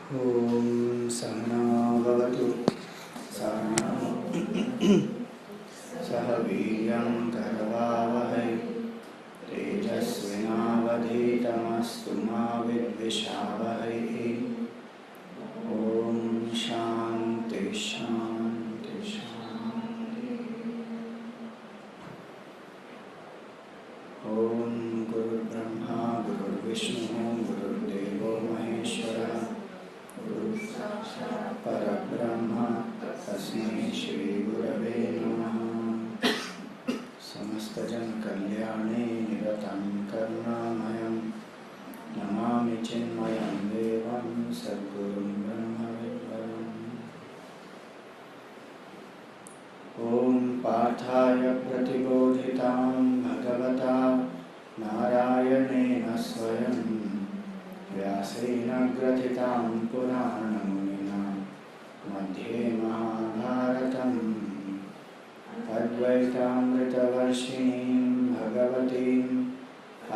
ॐ सहना भवतु सहनौ सह वीर्यं करवावहै तेजस्विनावधीतमस्तु मा विद्विषावहै। ॐ शान्ति शान्ति शान्ति। ॐ गुरुर्ब्रह्मा गुरुर्विष्णु गुरुर्देवो महेश्वरः परब्रह्म तस्मै श्री गुरवे नमः। समस्तजनकल्याणे निरतं करुणामयं नमामि चिन्मयं देवं सद्गुरुं ब्रह्मविद्वरम्। ॐ पार्थाय प्रतिबोधितां भगवता नारायणेन स्वयं व्यासेन ग्रथितां पुराणमुनिना मध्ये महाभारतम् अद्वैतामृतवर्षिणीं भगवतीम्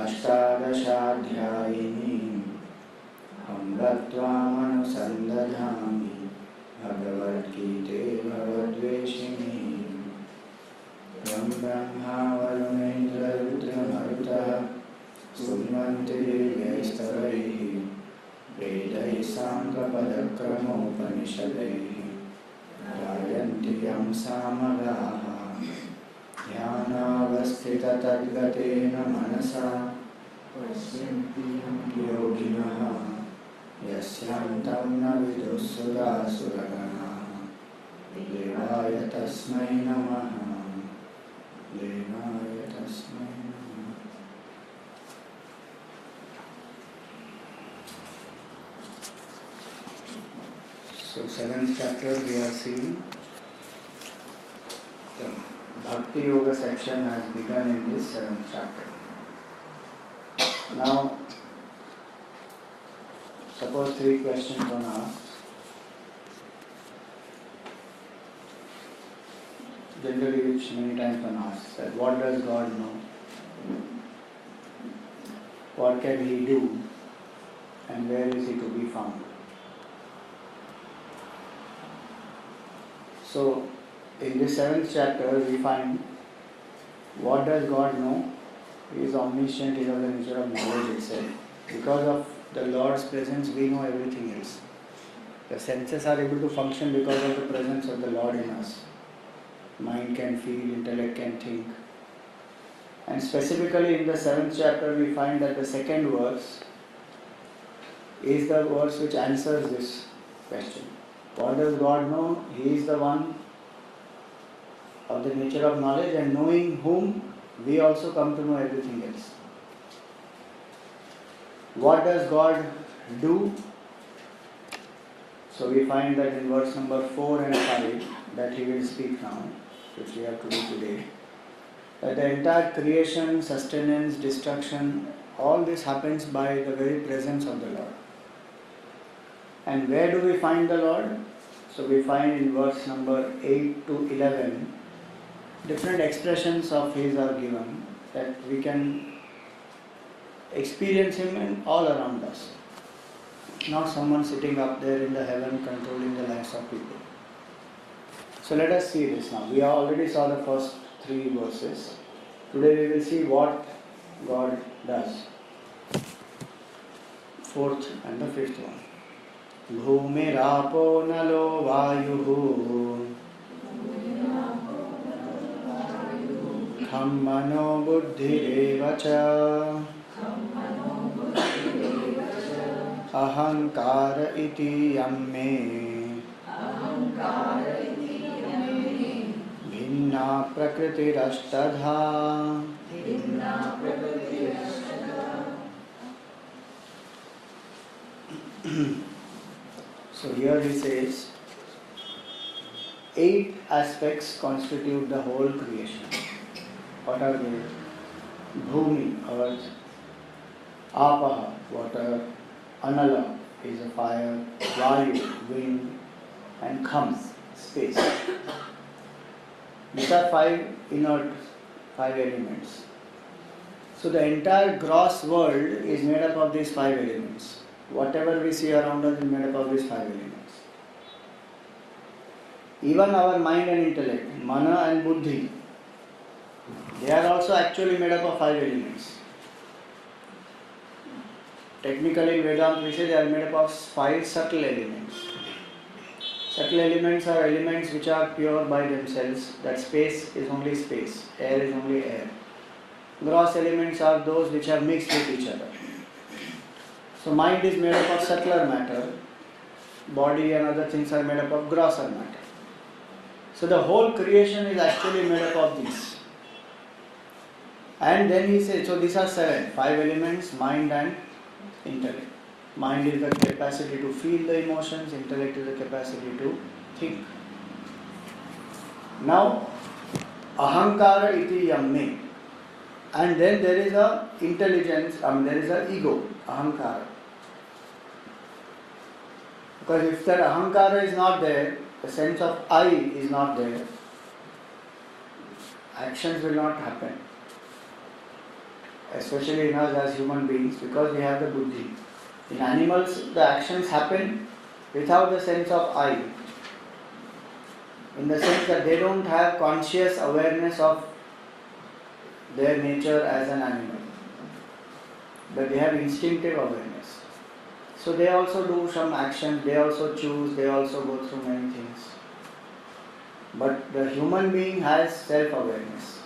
अष्टादशाध्यायिनीम् अम्ब त्वामनुसन्दधामि भगवद्गीते भवद्वेषिणीम्। त्वं ब्रह्मा वरुणेन्द्ररुद्रमरुतः स्तुवन्ति दिव्यैस्तवैः वेदैः साङ्गपदक्रमोपनिषदैः गायन्ति यं सामगाः। ध्यानावस्थिततद्गतेन मनसा योगिनः यस्यान्तं न विदुःसुरासुरगणाः। देवाय तस्मै नमः देवाय तस्मै नमः। So, 7th chapter we are seeing the Bhakti Yoga section has begun in this 7th chapter. Now, suppose 3 questions are asked. Generally, which many times one asks, that what does God know? What can He do? And where is He to be found? So, in this 7th chapter, we find what does God know? He is omniscient, He is of the nature of knowledge itself. Because of the Lord's presence, we know everything else. The senses are able to function because of the presence of the Lord in us. Mind can feel, intellect can think. And specifically in the 7th chapter, we find that the second verse is the verse which answers this question. What does God know? He is the one of the nature of knowledge, and knowing whom, we also come to know everything else. What does God do? So we find that in verse number 4 and 5 that He will speak now, which we have to do today, that the entire creation, sustenance, destruction, all this happens by the very presence of the Lord. And where do we find the Lord? So we find in verse number 8 to 11, different expressions of His are given, that we can experience Him in all around us. Not someone sitting up there in the heaven controlling the lives of people. So let us see this now. We already saw the first 3 verses. Today we will see what God does. 4th and the 5th one. Bhumirapo nalo vayuhu kham mano buddhireva cha ahankara iti yamme bhinna prakritirashtadha. So here he says, 8 aspects constitute the whole creation. What are they? Bhumi, earth; Apaha, water; Anala is a fire; Vayu, wind; and Kham, space. These are 5 inert, 5 elements. So the entire gross world is made up of these 5 elements. Whatever we see around us is made up of these 5 elements. Even our mind and intellect, mana and buddhi, they are also actually made up of 5 elements. Technically in Vedanta we say they are made up of 5 subtle elements. Subtle elements are elements which are pure by themselves, that space is only space, air is only air. Gross elements are those which are mixed with each other. So mind is made up of subtler matter, body and other things are made up of grosser matter. So the whole creation is actually made up of these. And then he says, so these are 7, 5 elements, mind and intellect. Mind is the capacity to feel the emotions, intellect is the capacity to think. Now, ahankara iti yamme. And then there is a intelligence, there is a ego, ahankara. Because if that ahankara is not there, the sense of I is not there, actions will not happen. Especially in us as human beings, because we have the buddhi. In animals, the actions happen without the sense of I. In the sense that they don't have conscious awareness of their nature as an animal. But they have instinctive awareness. So they also do some actions, they also choose, they also go through many things. But the human being has self-awareness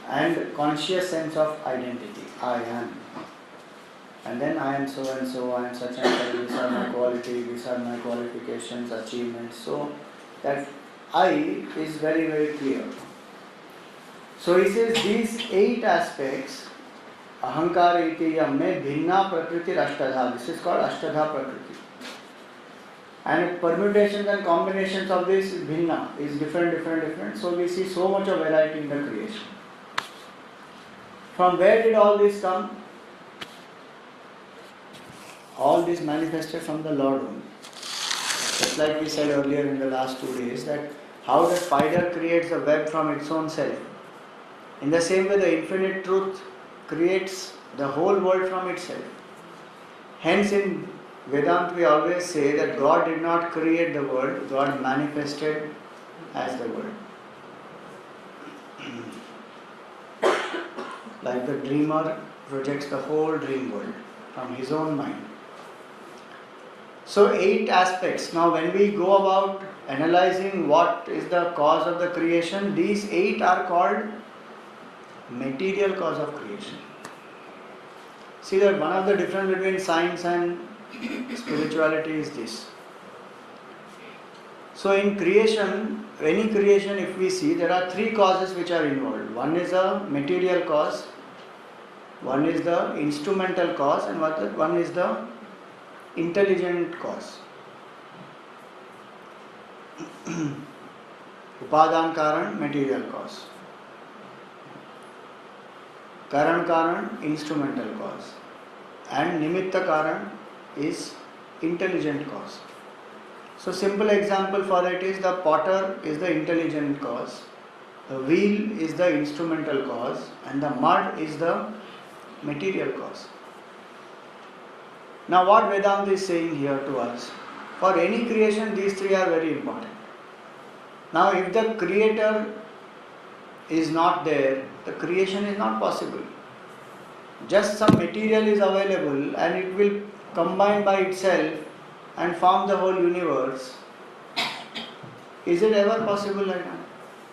and conscious sense of identity. I am. And then I am so and so, I am such and such, these are my qualities, these are my qualifications, achievements. So that I is very, very clear. So he says these 8 aspects, ahankara iti yamme bhinna prakriti ashtadha. This is called ashtadha prakriti. And permutations and combinations of this bhinna is different. So we see so much of variety in the creation. From where did all this come? All this manifested from the Lord only. Just like we said earlier in the last 2 days, that how the spider creates a web from its own self. In the same way, the infinite truth creates the whole world from itself. Hence, in Vedanta, we always say that God did not create the world, God manifested as the world. Like the dreamer projects the whole dream world from his own mind. So 8 aspects. Now when we go about analyzing what is the cause of the creation, these 8 are called material cause of creation. See that one of the difference between science and spirituality is this. So in creation, any creation if we see, there are 3 causes which are involved. One is a material cause, one is the instrumental cause, and one is the intelligent cause. Upadan Karan, material cause. Karan Karan, instrumental cause. And Nimitta Karan is intelligent cause. So simple example for it is the potter is the intelligent cause, the wheel is the instrumental cause, and the mud is the material cause. Now what Vedanta is saying here to us, for any creation these 3 are very important. Now if the creator is not there, the creation is not possible. Just some material is available and it will combine by itself and form the whole universe. Is it ever possible? I don't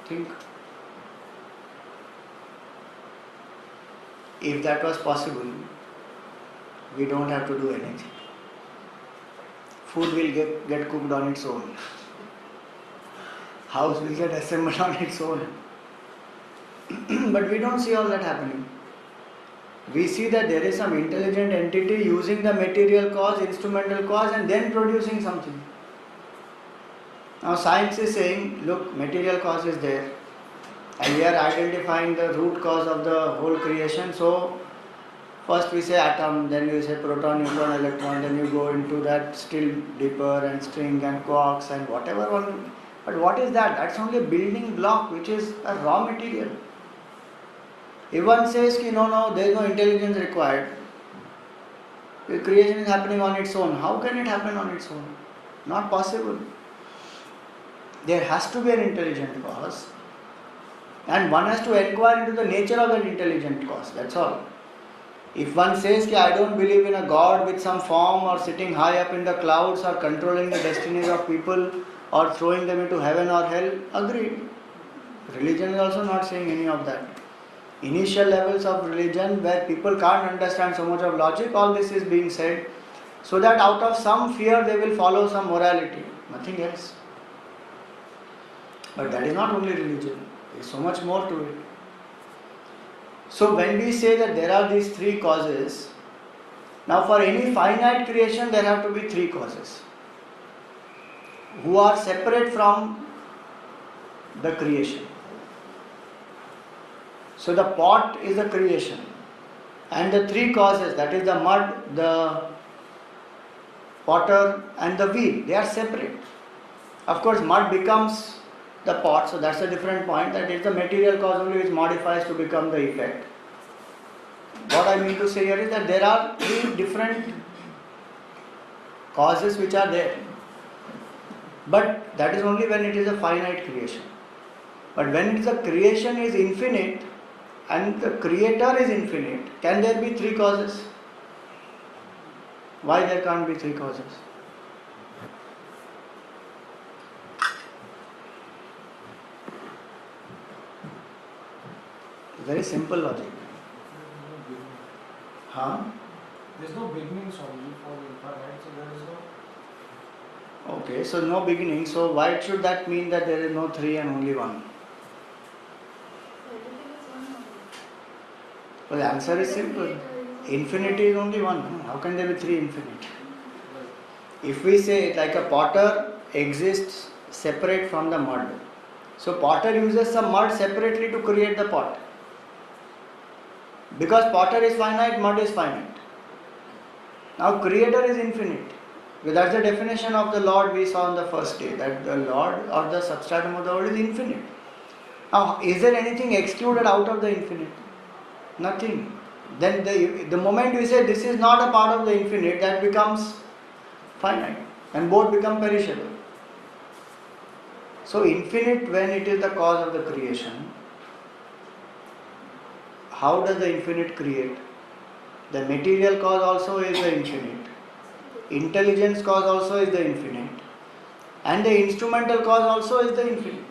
think. If that was possible, we don't have to do anything. Food will get cooked on its own. House will get assembled on its own. But we don't see all that happening. We see that there is some intelligent entity using the material cause, instrumental cause, and then producing something. Now science is saying, look, material cause is there, and we are identifying the root cause of the whole creation. So first we say atom, then we say proton, neutron, electron, then you go into that still deeper and string and quarks and whatever one. But what is that? That's only a building block which is a raw material. If one says, no, there is no intelligence required, The creation is happening on its own. How can it happen on its own? Not possible. There has to be an intelligent cause, and one has to inquire into the nature of that intelligent cause. That's all. If one says, I don't believe in a God with some form or sitting high up in the clouds or controlling the destinies of people or throwing them into heaven or hell, agreed. Religion is also not saying any of that. Initial levels of religion where people can't understand so much of logic, all this is being said so that out of some fear they will follow some morality, nothing else. But that is not only religion, there is so much more to it. So when we say that there are these three causes, now for any finite creation there have to be three causes who are separate from the creation. So the pot is the creation, and the three causes, that is the mud, the potter and the wheel, they are separate. Of course mud becomes the pot, so that's a different point, that is the material cause only which modifies to become the effect. What I mean to say here is that there are three different causes which are there, but that is only when it is a finite creation. But when it is a creation is infinite and the creator is infinite, can there be three causes? Why there can't be three causes? Very simple logic. Huh? There is no beginning only for the infinite, so there is no. Okay, so no beginning. So why should that mean that there is no three and only one? Well, the answer is simple. Infinity is only one. How can there be three infinite? If we say it like a potter exists separate from the mud, so potter uses some mud separately to create the pot. Because potter is finite, mud is finite. Now creator is infinite. That's the definition of the Lord we saw on the first day, that the Lord or the substratum of the world is infinite. Now is there anything excluded out of the infinite? Nothing. Then the moment we say this is not a part of the infinite, that becomes finite and both become perishable. So infinite when it is the cause of the creation. How does the infinite create? The material cause also is the infinite. Intelligence cause also is the infinite. And the instrumental cause also is the infinite.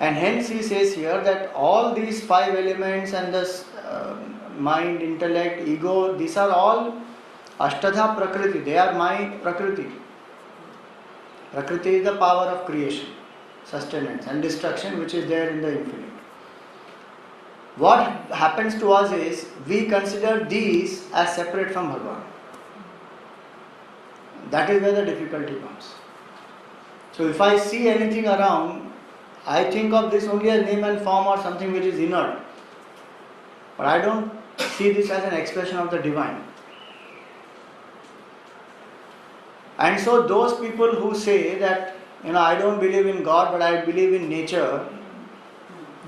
And hence he says here that all these five elements and the mind, intellect, ego, these are all Ashtadha Prakriti. They are my Prakriti. Prakriti is the power of creation, sustenance and destruction which is there in the infinite. What happens to us is we consider these as separate from Bhagavan. That is where the difficulty comes. So if I see anything around, I think of this only as name and form or something which is inert. But I don't see this as an expression of the divine. And so those people who say that, I don't believe in God but I believe in nature,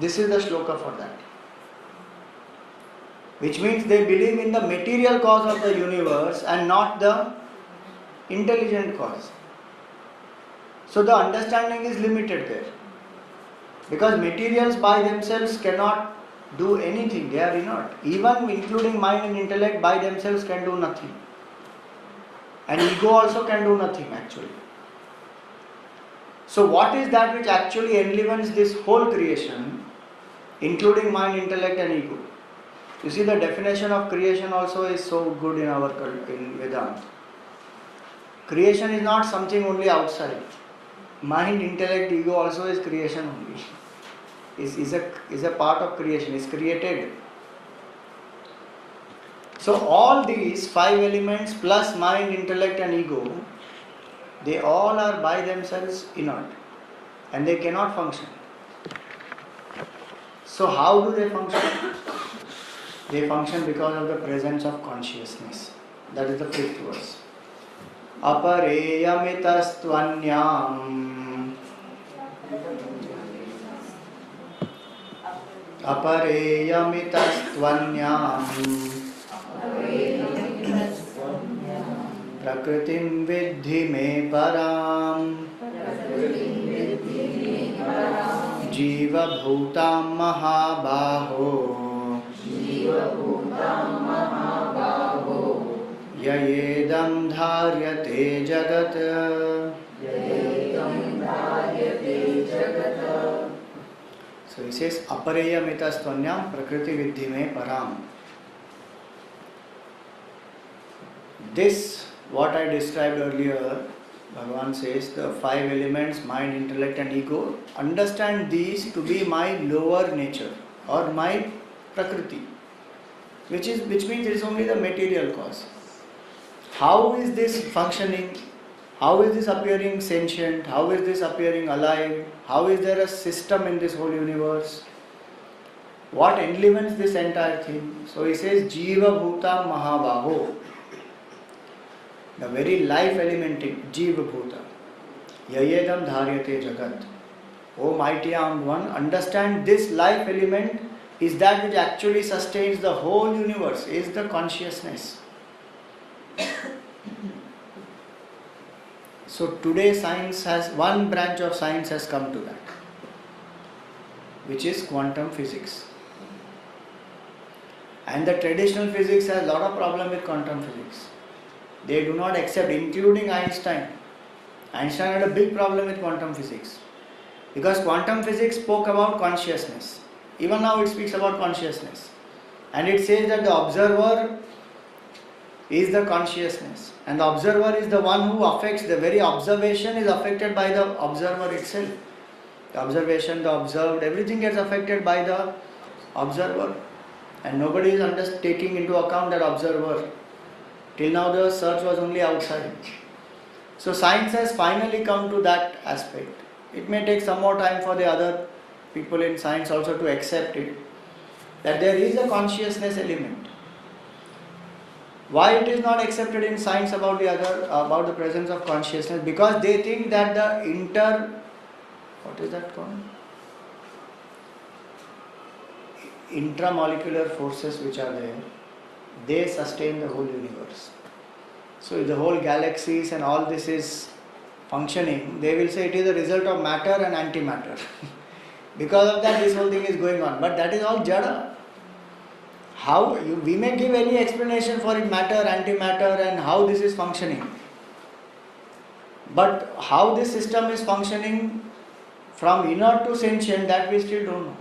this is the shloka for that. Which means they believe in the material cause of the universe and not the intelligent cause. So the understanding is limited there. Because materials by themselves cannot do anything, they are inert. Even including mind and intellect by themselves can do nothing. And ego also can do nothing actually. So what is that which actually enlivens this whole creation, including mind, intellect and ego? You see, the definition of creation also is so good in Vedanta. Creation is not something only outside. Mind, intellect, ego also is creation only. Is a part of creation, is created. So all these five elements plus mind, intellect and ego, they all are by themselves inert and they cannot function. So how do they function? They function because of the presence of consciousness. That is the fifth verse. Apareyamitastvanyam Apareyamitastvanyam प्रकृतिं विद्धि मे पराम् जीवभूतां महाबाहो ययेदं धार्यते जगत्। So he says apareyamitastvanyam prakriti viddhi me param. This, what I described earlier, Bhagavan says the five elements, mind, intellect and ego, understand these to be my lower nature or my prakriti, which means it is only the material cause. How is this functioning? How is this appearing sentient? How is this appearing alive? How is there a system in this whole universe? What enlivens this entire thing? So he says Jiva Bhuta Mahabaho. The very life elementing Jiva Bhuta. Yayedam Dharyate Jagat. O mighty armed one, understand this life element is that which actually sustains the whole universe, is the consciousness. So today one branch of science has come to that, which is quantum physics. And the traditional physics has a lot of problem with quantum physics. They do not accept, including Einstein. Einstein had a big problem with quantum physics. Because quantum physics spoke about consciousness. Even now it speaks about consciousness. And it says that the observer is the consciousness. And the observer is the one who affects, the very observation is affected by the observer itself. The observation, the observed, everything gets affected by the observer. And nobody is taking into account that observer. Till now the search was only outside. So science has finally come to that aspect. It may take some more time for the other people in science also to accept it, that there is a consciousness element. Why it is not accepted in science about the presence of consciousness? Because they think that the what is that called? Intramolecular forces which are there, they sustain the whole universe. So if the whole galaxies and all this is functioning, they will say it is a result of matter and antimatter. Because of that this whole thing is going on. But that is all jada. We may give any explanation for it, matter, antimatter and how this is functioning. But how this system is functioning from inert to sentient, that we still don't know.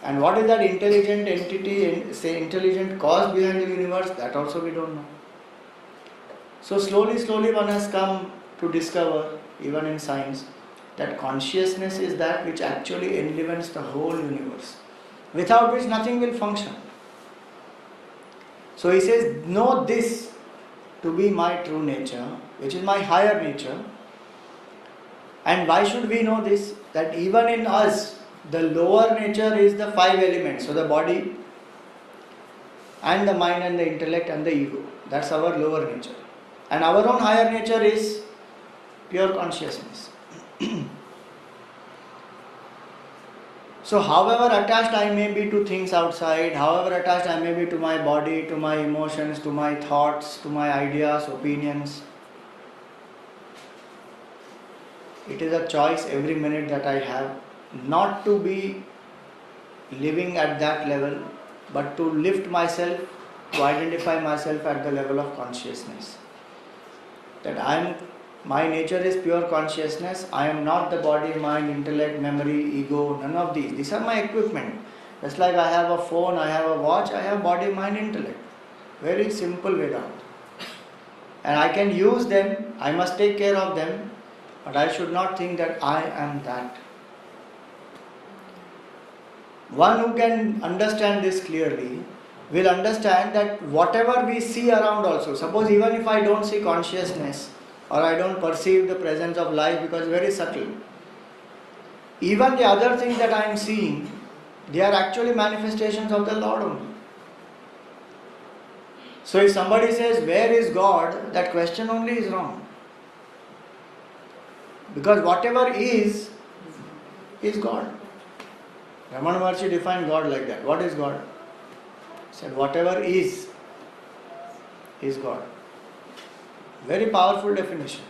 And what is that intelligent entity, say intelligent cause behind the universe, that also we don't know. So slowly one has come to discover, even in science, that consciousness is that which actually enlivens the whole universe, without which nothing will function. So he says, know this to be my true nature, which is my higher nature. And why should we know this? That even in us, the lower nature is the five elements. So the body and the mind and the intellect and the ego. That's our lower nature. And our own higher nature is pure consciousness. So however attached I may be to things outside, however attached I may be to my body, to my emotions, to my thoughts, to my ideas, opinions, it is a choice every minute that I have not to be living at that level, but to lift myself, to identify myself at the level of consciousness. That my nature is pure consciousness. I am not the body, mind, intellect, memory, ego, none of these. These are my equipment. Just like I have a phone, I have a watch, I have body, mind, intellect. Very simple Vedanta. And I can use them, I must take care of them, but I should not think that I am that. One who can understand this clearly will understand that whatever we see around also, suppose even if I don't see consciousness or I don't perceive the presence of life because it's very subtle, even the other things that I am seeing, they are actually manifestations of the Lord only. So if somebody says, where is God? That question only is wrong. Because whatever is God. Ramana Maharshi defined God like that. What is God? He said, whatever is God. Very powerful definition.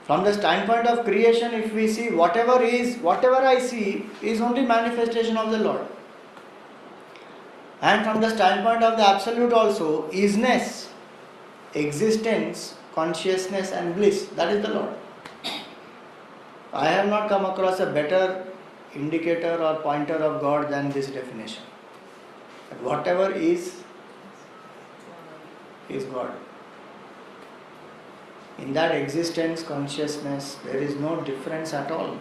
From the standpoint of creation, if we see whatever I see is only manifestation of the Lord. And from the standpoint of the absolute also, isness, existence, consciousness and bliss, that is the Lord. I have not come across a better indicator or pointer of God than this definition. That whatever is God. In that existence, consciousness, there is no difference at all.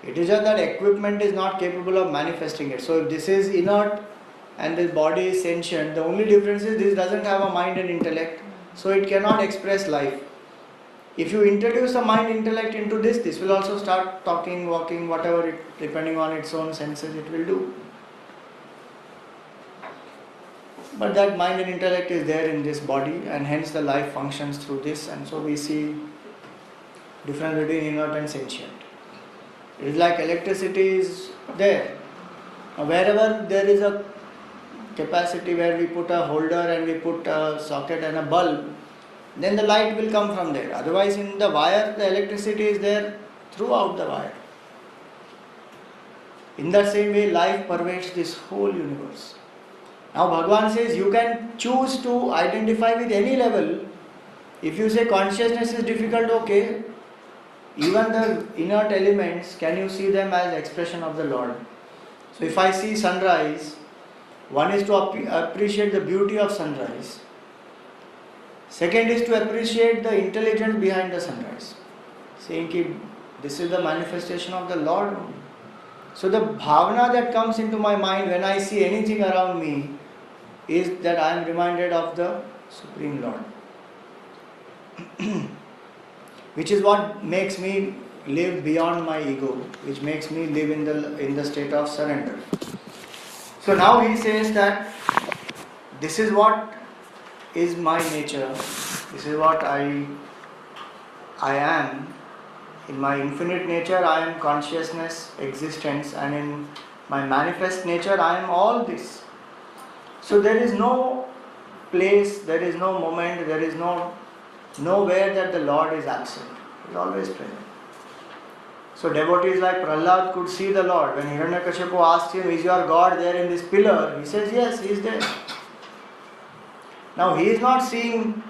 It is just that equipment is not capable of manifesting it. So if this is inert and this body is sentient, the only difference is this doesn't have a mind and intellect, so it cannot express life. If you introduce a mind intellect into this will also start talking, walking, whatever it, depending on its own senses, it will do. But that mind and intellect is there in this body, and hence the life functions through this, and so we see difference between inert and sentient. It is like electricity is there. Now, wherever there is a capacity where we put a holder and we put a socket and a bulb, then the light will come from there. Otherwise, in the wire, the electricity is there throughout the wire. In that same way, life pervades this whole universe. Now Bhagavan says you can choose to identify with any level. If you say consciousness is difficult, okay. Even the inert elements, can you see them as expression of the Lord? So if I see sunrise, one is to appreciate the beauty of sunrise. Second is to appreciate the intelligence behind the sunrise. Saying that this is the manifestation of the Lord. So the bhavana that comes into my mind when I see anything around me is that I am reminded of the Supreme Lord. Which is what makes me live beyond my ego, which makes me live in the state of surrender. So now he says that this is what is my nature, this is what I am. In my infinite nature I am consciousness, existence, and in my manifest nature I am all this. So there is no place, there is no moment, there is nowhere that the Lord is absent. He is always present. So devotees like Prahlad could see the Lord. When Hiranyakashipu asked him, is your God there in this pillar? He says, yes, he is there. Now he is not seeing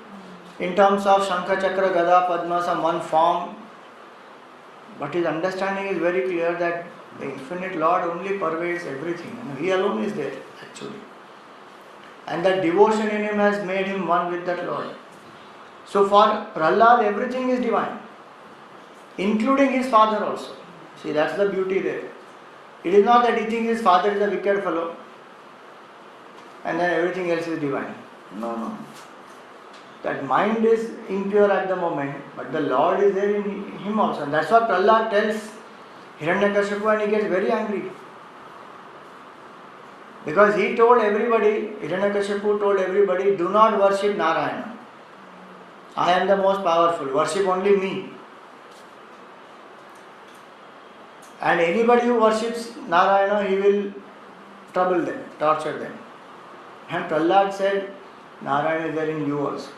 in terms of Shankha, Chakra, Gada, Padma, some one form. But his understanding is very clear that the infinite Lord only pervades everything. He alone is there actually. And that devotion in him has made him one with that Lord. So for Prahlad, everything is divine, including his father also. See, that's the beauty there. It is not that he thinks his father is a wicked fellow and then everything else is divine. No. That mind is impure at the moment, but the Lord is there in him also. And that's what Prahlad tells Hiranyakashipu, and he gets very angry. Because he told everybody, Hiranyakashipu told everybody, do not worship Narayana. I am the most powerful, worship only me. And anybody who worships Narayana, he will trouble them, torture them. And Prahlad said, Narayana is there in you also.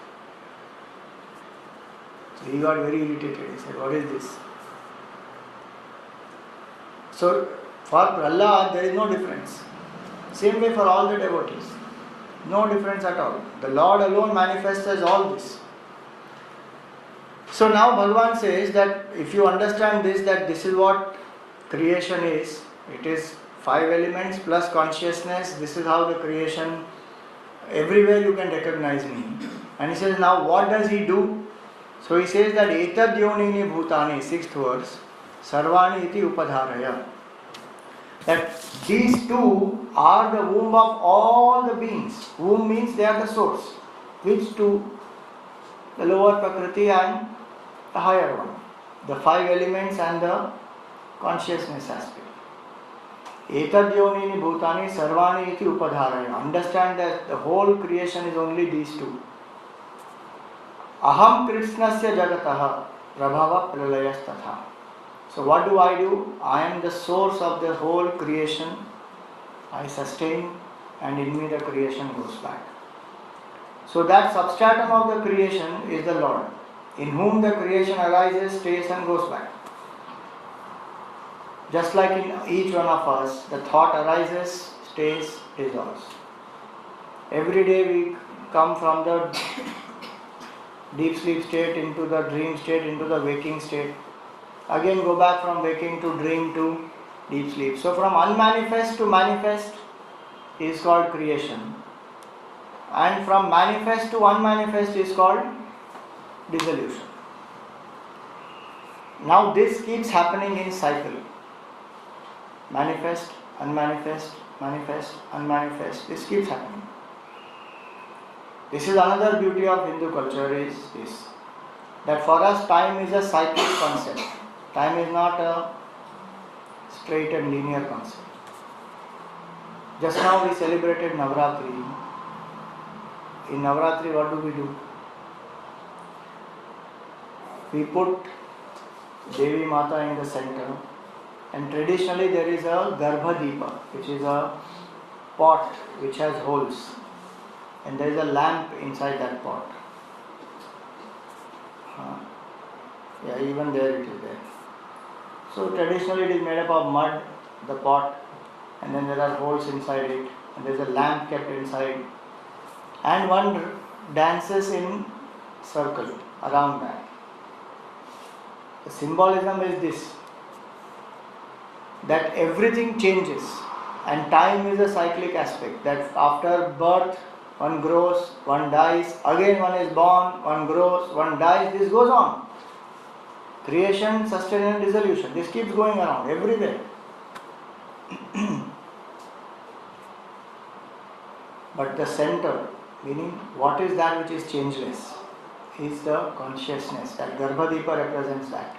So he got very irritated. He said, what is this? So for Prahlad, there is no difference. Same way for all the devotees. No difference at all. The Lord alone manifests as all this. So now Bhagavan says that if you understand this, that this is what creation is. It is 5 elements plus consciousness. This is how the creation, everywhere you can recognize me. And he says, now what does he do? So he says that Etad Yonini Bhutani, 6th verse, Sarvani iti upadharaya. That these two are the womb of all the beings. Womb means they are the source. Which two? The lower Prakriti and the higher one. The 5 elements and the consciousness aspect. Etad Yonini Bhutani Sarvani iti upadharaya. Understand that the whole creation is only these two. Aham Krishnasya Jagataha Prabhava Pralayas-tatha. So what do? I am the source of the whole creation. I sustain, and in me the creation goes back. So that substratum of the creation is the Lord, in whom the creation arises, stays and goes back. Just like in each one of us, the thought arises, stays, dissolves. Every day we come from the deep sleep state into the dream state, into the waking state. Again go back from waking to dream to deep sleep. So from unmanifest to manifest is called creation. And from manifest to unmanifest is called dissolution. Now this keeps happening in cycle. Manifest, unmanifest, manifest, unmanifest. This keeps happening. This is another beauty of Hindu culture is this, that for us time is a cyclic concept. Time is not a straight and linear concept. Just now we celebrated Navratri. In Navratri what do? We put Devi Mata in the center, and traditionally there is a Garbha Deepa, which is a pot which has holes, and there is a lamp inside that pot. Yeah, even there it is there. So traditionally it is made up of mud, the pot, and then there are holes inside it, and there is a lamp kept inside, and one dances in circle around that. The symbolism is this, that everything changes, and time is a cyclic aspect, that after birth one grows, one dies, again one is born, one grows, one dies, this goes on. Creation, sustenance, and dissolution, this keeps going around everywhere. But the center, meaning what is that which is changeless, is the consciousness. That Garbhadipa represents that.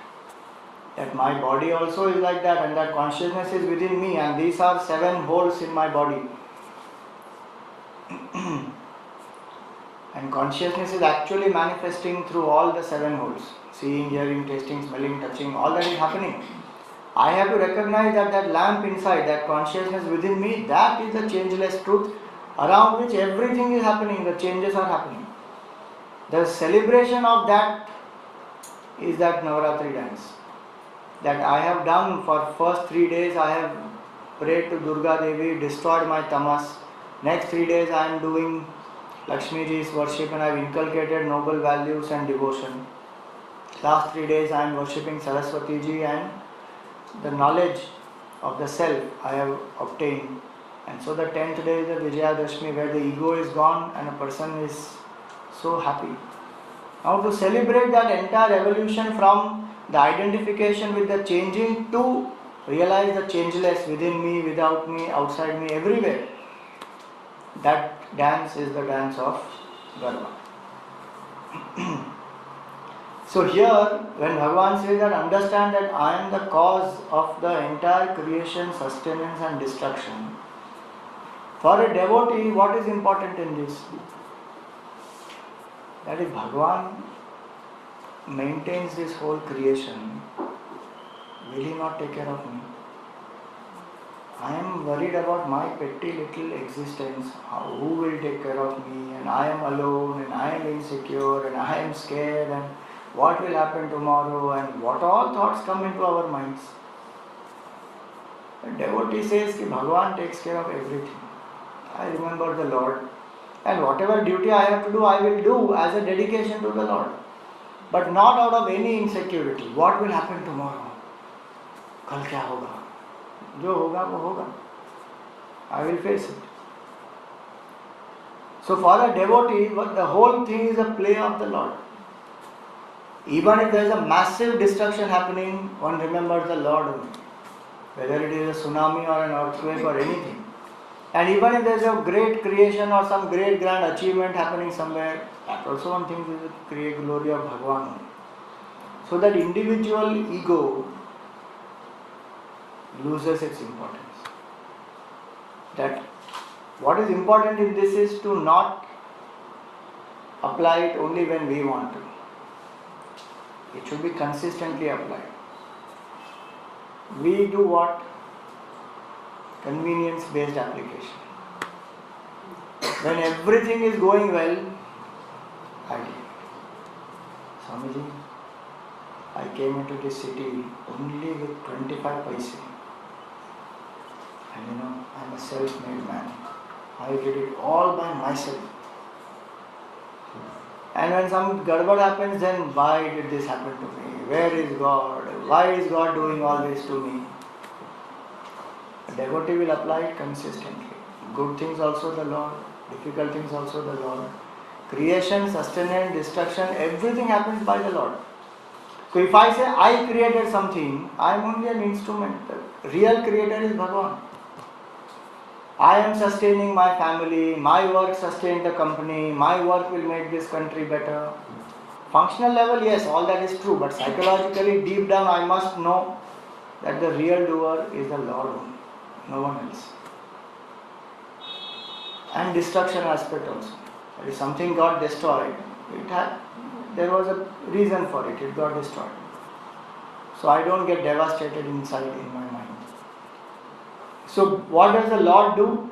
That my body also is like that, and that consciousness is within me, and these are 7 holes in my body. And consciousness is actually manifesting through all the 7 holes. Seeing, hearing, tasting, smelling, touching, all that is happening. I have to recognize that that lamp inside, that consciousness within me, that is the changeless truth around which everything is happening, the changes are happening. The celebration of that is that Navaratri dance. That I have done for first 3 days, I have prayed to Durga Devi, destroyed my tamas. Next 3 days I am doing Lakshmi Ji's worship, and I have inculcated noble values and devotion. Last 3 days I am worshipping Saraswati Ji, and the knowledge of the self I have obtained. And so the 10th day is the Vijayadashmi, where the ego is gone and a person is so happy. Now to celebrate that entire evolution from the identification with the changing to realize the changeless within me, without me, outside me, everywhere. That dance is the dance of Garva. So here, when Bhagavan says that understand that I am the cause of the entire creation, sustenance and destruction, for a devotee, what is important in this? That if Bhagavan maintains this whole creation, will he not take care of me? I am worried about my petty little existence, who will take care of me, and I am alone, and I am insecure, and I am scared, and what will happen tomorrow, and what all thoughts come into our minds. The devotee says that Bhagavan takes care of everything. I remember the Lord, and whatever duty I have to do, I will do as a dedication to the Lord. But not out of any insecurity. What will happen tomorrow? Kal kya hoga? Jo hoga, wo hoga. I will face it. So for a devotee, the whole thing is a play of the Lord. Even if there is a massive destruction happening, one remembers the Lord only. Whether it is a tsunami or an earthquake or anything. And even if there is a great creation or some great grand achievement happening somewhere, that also one thing is to create glory of Bhagavan. So that individual ego loses its importance. That what is important in this is to not apply it only when we want to. It should be consistently applied. We do what? Convenience based application. When everything is going well, idea. Swamiji, I came into this city only with 25 paise. And I'm a self-made man. I did it all by myself. And when some gadbad happens, then why did this happen to me? Where is God? Why is God doing all this to me? A devotee will apply it consistently. Good things also the Lord, difficult things also the Lord. Creation, sustenance, destruction, everything happens by the Lord. So if I say I created something, I am only an instrument. The real creator is Bhagavan. I am sustaining my family, my work sustains the company, my work will make this country better. Functional level, yes, all that is true, but psychologically, deep down, I must know that the real doer is the Lord only, no one else. And destruction aspect also. That is something got destroyed. There was a reason for it. It got destroyed. So I don't get devastated inside in my mind. So what does the Lord do?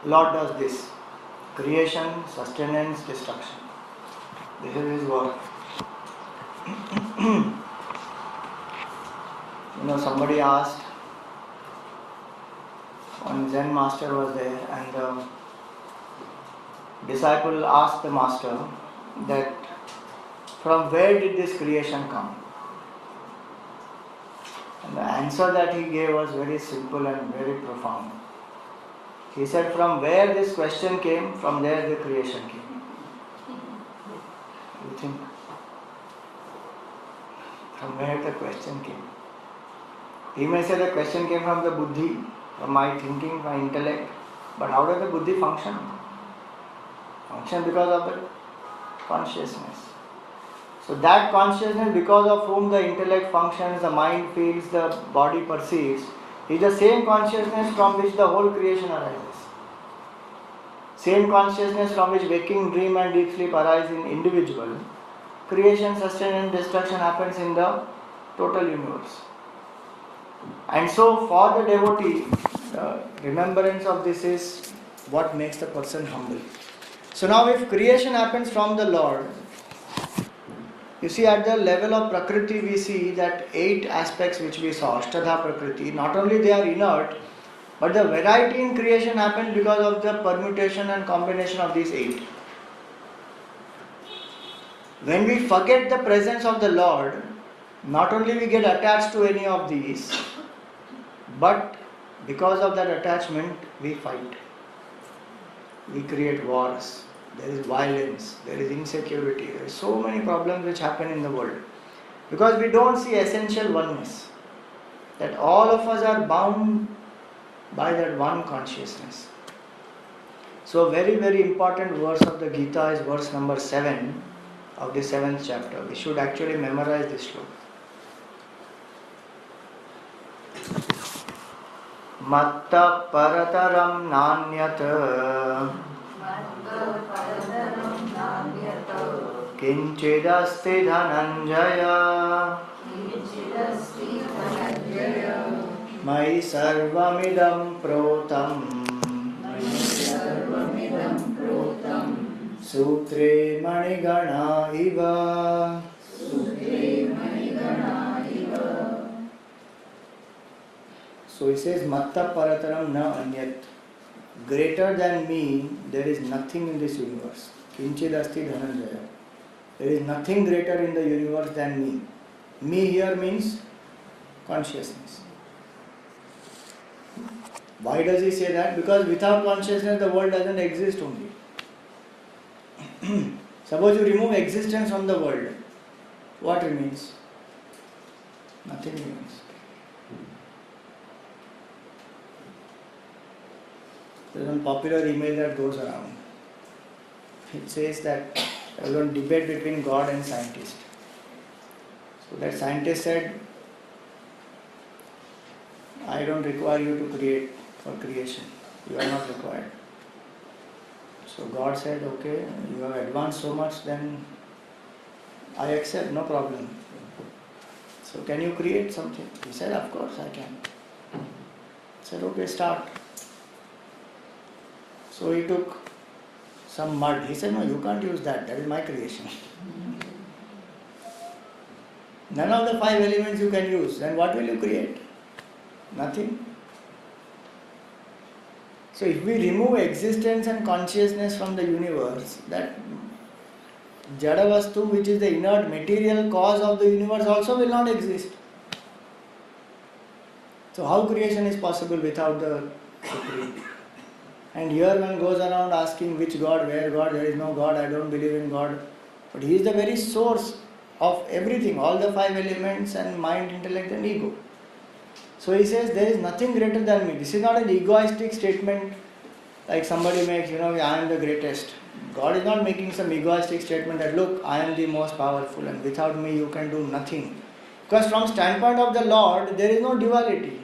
Lord does this. Creation, sustenance, destruction. This is His work. Somebody asked, one Zen master was there, and the disciple asked the master that from where did this creation come? And the answer that he gave was very simple and very profound. He said, from where this question came, from there the creation came. You think? From where the question came? He may say the question came from the buddhi, from my thinking, my intellect. But how does the buddhi function? Function because of the consciousness. So that consciousness, because of whom the intellect functions, the mind feels, the body perceives, is the same consciousness from which the whole creation arises. Same consciousness from which waking, dream and deep sleep arise in individual. Creation, sustenance and destruction happens in the total universe. And so for the devotee, the remembrance of this is what makes the person humble. So now if creation happens from the Lord, you see at the level of Prakriti we see that 8 aspects which we saw, Ashtadha Prakriti, not only they are inert, but the variety in creation happens because of the permutation and combination of these 8. When we forget the presence of the Lord, not only we get attached to any of these, but because of that attachment we fight. We create wars. There is violence, there is insecurity, there are so many problems which happen in the world. Because we don't see essential oneness. That all of us are bound by that one consciousness. So very, very important verse of the Gita is verse number 7 of the 7th chapter. We should actually memorize this sloka. Matta parataram nanyat Kinchidasti dhananjaya Mai sarvamidam protam Sutre manigana iva. So he says Matta parataram na anyat. Greater than me, there is nothing in this universe. Kinchidasti dhananjaya. There is nothing greater in the universe than me. Me here means consciousness. Why does he say that? Because without consciousness the world doesn't exist only. Suppose you remove existence from the world, what remains? Nothing remains. There is one popular email that goes around. It says that there was one debate between God and scientist. So that scientist said, I don't require you to create for creation. You are not required. So God said, okay, you have advanced so much, then I accept, no problem. So can you create something? He said, of course I can. He said, okay, start. So he took some mud. He said, no, you can't use that. That is my creation. None of the 5 elements you can use. Then what will you create? Nothing. So if we remove existence and consciousness from the universe, that Jada Vastu, which is the inert material cause of the universe, also will not exist. So how creation is possible without the Supreme? And here one goes around asking which God, where God, there is no God, I don't believe in God. But He is the very source of everything, all the 5 elements and mind, intellect and ego. So he says there is nothing greater than me. This is not an egoistic statement like somebody makes, I am the greatest. God is not making some egoistic statement that look, I am the most powerful and without me you can do nothing. Because from standpoint of the Lord, there is no duality.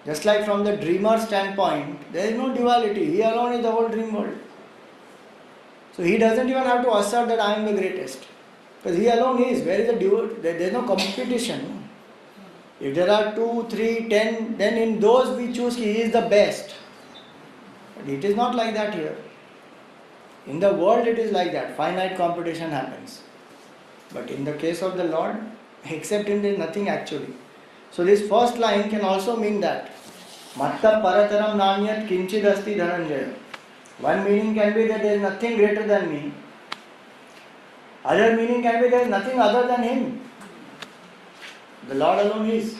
Just like from the dreamer's standpoint, there is no duality. He alone is the whole dream world. So he doesn't even have to assert that I am the greatest. Because he alone is. Where is the dual? There is no competition. If there are 2, 3, 10, then in those we choose he is the best. But it is not like that here. In the world it is like that. Finite competition happens. But in the case of the Lord, except him there is nothing actually. So this first line can also mean that. Matta parataram nanyat kinchid asti dhananjaya. One meaning can be that there is nothing greater than me. Other meaning can be there is nothing other than him. The Lord alone is.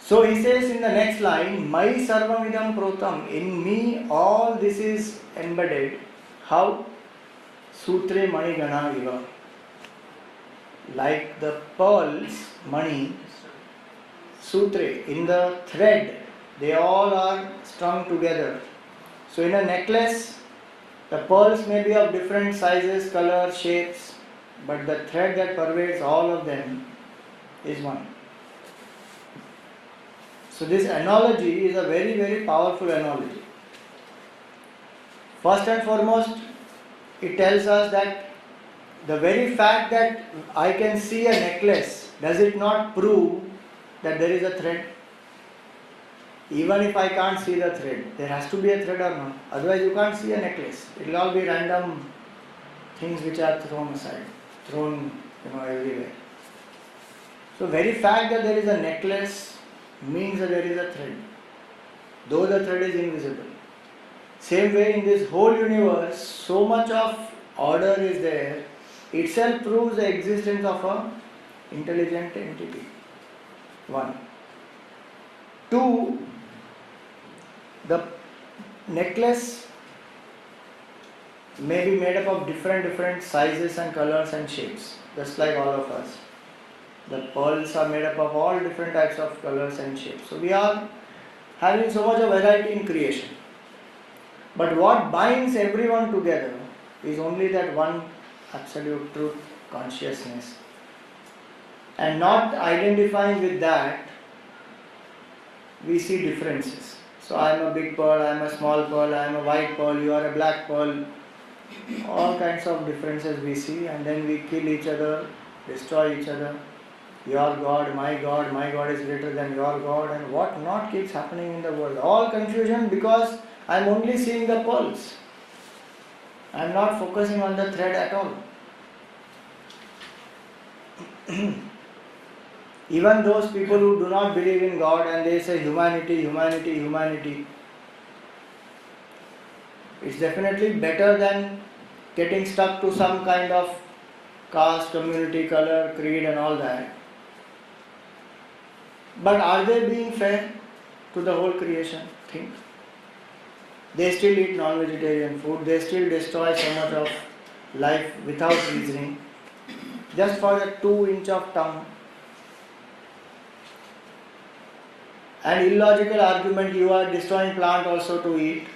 So he says in the next line, Mai sarvamidam protam. In me all this is embedded. How? Sutre mani gana iva. Like the pearls, mani, sutre, in the thread, they all are strung together. So in a necklace, the pearls may be of different sizes, colors, shapes, but the thread that pervades all of them is one. So this analogy is a very, very powerful analogy. First and foremost, it tells us that the very fact that I can see a necklace, does it not prove that there is a thread? Even if I can't see the thread, there has to be a thread or not. Otherwise you can't see a necklace. It will all be random things which are thrown aside, thrown everywhere. So very fact that there is a necklace means that there is a thread, though the thread is invisible. Same way in this whole universe, so much of order is there, itself proves the existence of an intelligent entity. 1. 2. The necklace may be made up of different sizes and colors and shapes, just like all of us. The pearls are made up of all different types of colors and shapes. So we are having so much of variety in creation. But what binds everyone together is only that one absolute truth, consciousness. And not identifying with that, we see differences. So I am a big pearl, I am a small pearl, I am a white pearl, you are a black pearl. All kinds of differences we see, and then we kill each other, destroy each other. Your God is greater than your God, and what not keeps happening in the world. All confusion because I am only seeing the pearls. I am not focusing on the thread at all. Even those people who do not believe in God and they say humanity, it's definitely better than getting stuck to some kind of caste, community, color, creed and all that. But are they being fair to the whole creation? Think. They still eat non-vegetarian food, they still destroy so much of life without reasoning, just for the 2 inch of tongue. An illogical argument, you are destroying plant also to eat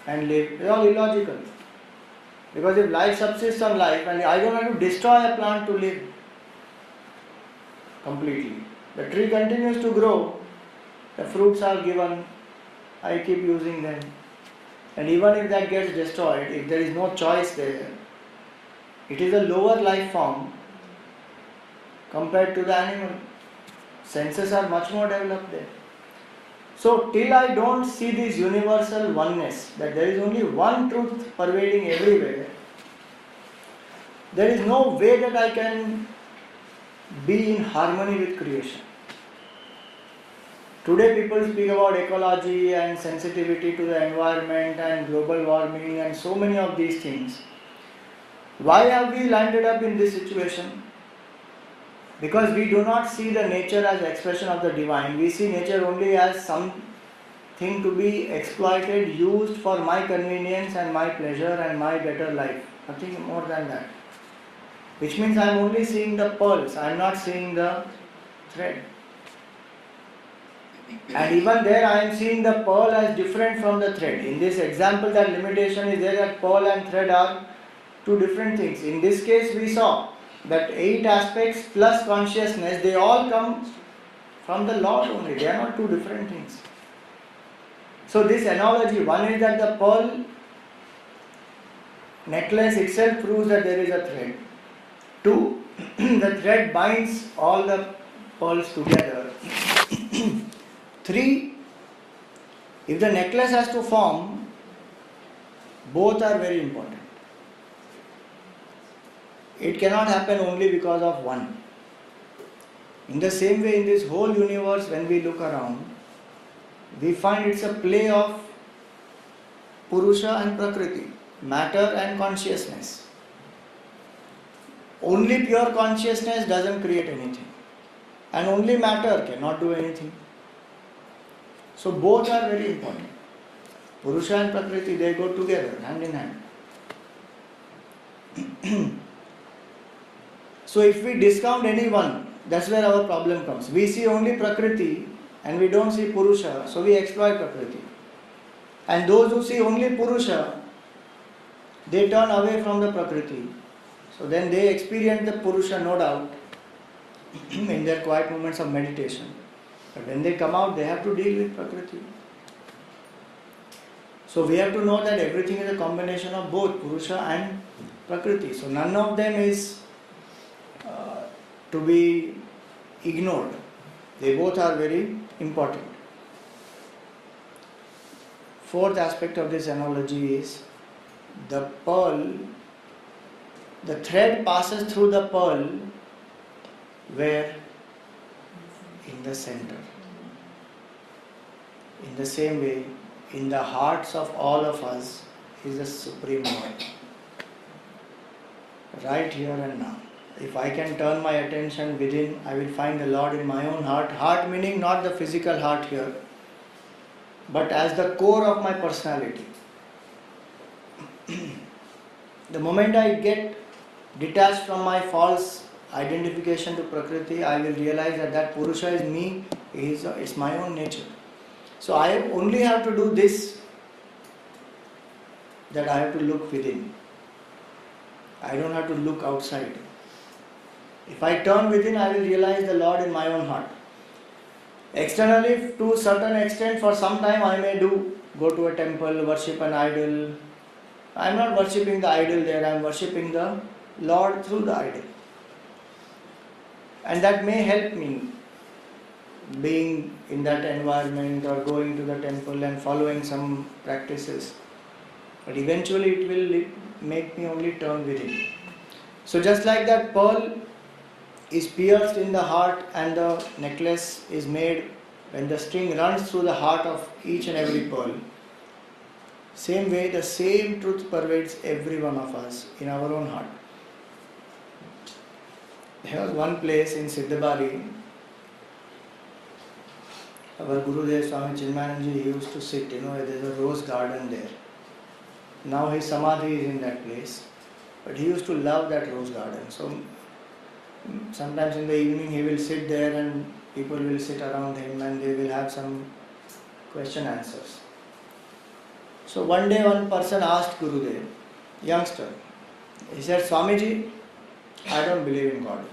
and live. It's all illogical. Because if life subsists on life and I don't have to destroy a plant to live completely. The tree continues to grow, the fruits are given, I keep using them. And even if that gets destroyed, if there is no choice there, it is a lower life form compared to the animal. Senses are much more developed there. So till I don't see this universal oneness, that there is only one truth pervading everywhere, there is no way that I can be in harmony with creation. Today people speak about ecology and sensitivity to the environment and global warming and so many of these things. Why have we landed up in this situation? Because we do not see the nature as expression of the divine. We see nature only as something to be exploited, used for my convenience and my pleasure and my better life. Nothing more than that. Which means I am only seeing the pearls, I am not seeing the thread. And even there I am seeing the pearl as different from the thread. In this example, that limitation is there, that pearl and thread are two different things. In this case we saw that 8 aspects plus consciousness, they all come from the Lord only. They are not two different things. So this analogy, one is that the pearl necklace itself proves that there is a thread. 2, the thread binds all the pearls together. 3, if the necklace has to form, both are very important. It cannot happen only because of one. In the same way, in this whole universe, when we look around, we find it's a play of Purusha and Prakriti, matter and consciousness. Only pure consciousness doesn't create anything, and only matter cannot do anything. So both are very important. Purusha and Prakriti, they go together, hand in hand. So if we discount any one, that's where our problem comes. We see only Prakriti and we don't see Purusha, so we exploit Prakriti. And those who see only Purusha, they turn away from the Prakriti. So then they experience the Purusha, no doubt, in their quiet moments of meditation. But when they come out, they have to deal with Prakriti. So we have to know that everything is a combination of both Purusha and Prakriti. So none of them is to be ignored. They both are very important. 4th aspect of this analogy is the pearl, the thread passes through the pearl where? In the center. In the same way, in the hearts of all of us is the Supreme Lord. Right here and now. If I can turn my attention within, I will find the Lord in my own heart. Heart meaning not the physical heart here, but as the core of my personality. The moment I get detached from my false identification to Prakriti, I will realize that that Purusha is me, it's my own nature. So I only have to do this, that I have to look within. I don't have to look outside. If I turn within, I will realize the Lord in my own heart. Externally, to a certain extent, for some time I may go to a temple, worship an idol. I am not worshipping the idol there, I am worshipping the Lord through the idol. And that may help me being in that environment or going to the temple and following some practices. But eventually it will make me only turn within. So just like that pearl is pierced in the heart and the necklace is made when the string runs through the heart of each and every pearl. Same way, the same truth pervades every one of us in our own heart. There was one place in Siddhabari, our Gurudev Swami Chinmayananji, he used to sit, there's a rose garden there. Now his samadhi is in that place, but he used to love that rose garden. So sometimes in the evening he will sit there and people will sit around him and they will have some question answers. So one day one person asked Gurudev, youngster, he said, Swamiji, I don't believe in God.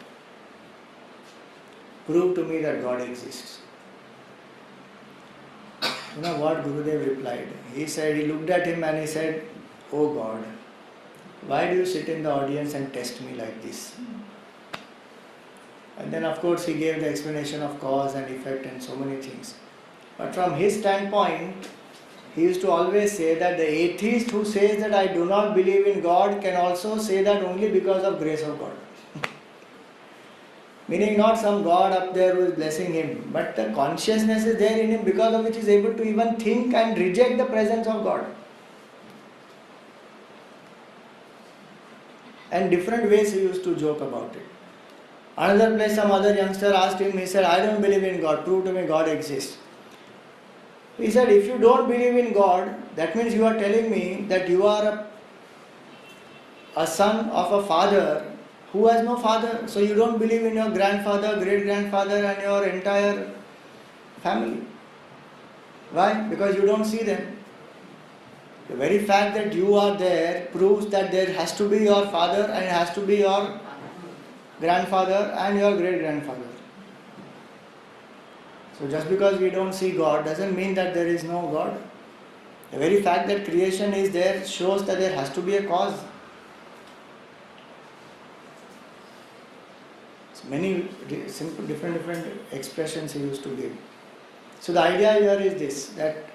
Prove to me that God exists. You know what Gurudev replied? He looked at him and he said, Oh God, why do you sit in the audience and test me like this? And then of course he gave the explanation of cause and effect and so many things. But from his standpoint, he used to always say that the atheist who says that I do not believe in God can also say that only because of grace of God. Meaning not some God up there who is blessing him, but the consciousness is there in him because of which he is able to even think and reject the presence of God. And different ways he used to joke about it. Another place, some other youngster asked him, he said, I don't believe in God, prove to me God exists. He said, if you don't believe in God, that means you are telling me that you are a son of a father who has no father. So you don't believe in your grandfather, great-grandfather and your entire family. Why? Because you don't see them. The very fact that you are there proves that there has to be your father and it has to be your grandfather and your great-grandfather. So just because we don't see God doesn't mean that there is no God. The very fact that creation is there shows that there has to be a cause. So many simple different expressions he used to give. So the idea here is this, that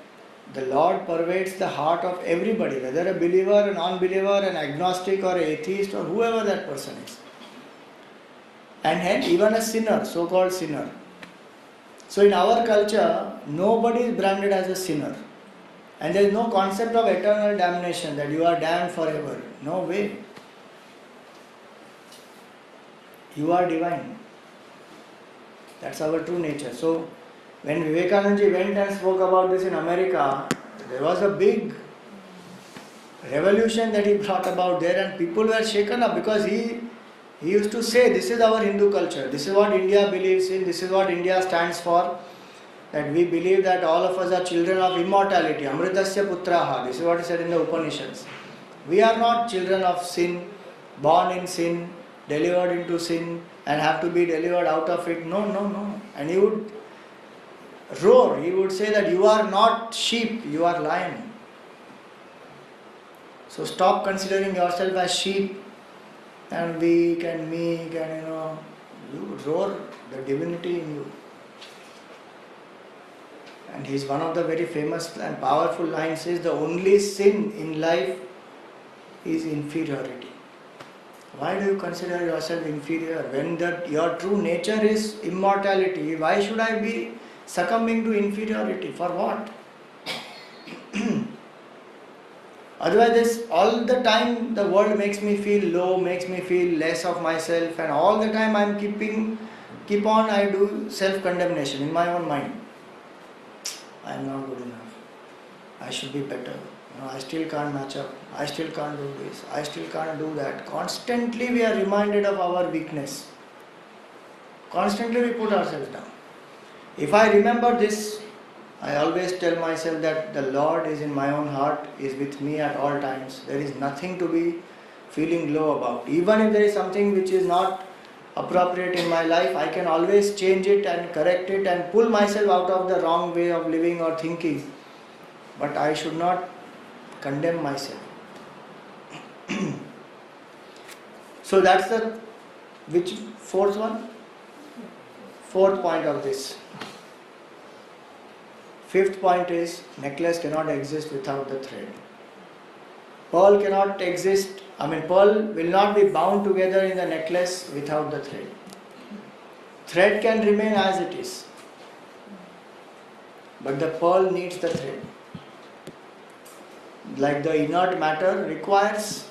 the Lord pervades the heart of everybody, whether a believer, a non-believer, an agnostic or an atheist or whoever that person is. And hence even a sinner, so-called sinner. So in our culture, nobody is branded as a sinner. And there is no concept of eternal damnation, that you are damned forever. No way. You are divine. That's our true nature. So when Vivekananda went and spoke about this in America, there was a big revolution that he brought about there, and people were shaken up because he used to say, this is our Hindu culture, this is what India believes in, this is what India stands for, that we believe that all of us are children of immortality, Amritasya Putraha, this is what is said in the Upanishads. We are not children of sin, born in sin, delivered into sin and have to be delivered out of it. No. And he would roar, he would say that you are not sheep, you are lion. So stop considering yourself as sheep and weak and meek and you roar the divinity in you. And he's one of the very famous and powerful lines is, the only sin in life is inferiority. Why do you consider yourself inferior when your true nature is immortality? Why should I be succumbing to inferiority? For what? Otherwise, all the time the world makes me feel low, makes me feel less of myself, and all the time I do self-condemnation in my own mind. I am not good enough. I should be better. I still can't match up. I still can't do this. I still can't do that. Constantly we are reminded of our weakness. Constantly we put ourselves down. If I remember this, I always tell myself that the Lord is in my own heart, is with me at all times. There is nothing to be feeling low about. Even if there is something which is not appropriate in my life, I can always change it and correct it and pull myself out of the wrong way of living or thinking. But I should not condemn myself. So that's the fourth one? Fourth point of this. Fifth point is, necklace cannot exist without the thread. Pearl cannot exist, pearl will not be bound together in the necklace without the thread. Thread can remain as it is, but the pearl needs the thread. Like the inert matter requires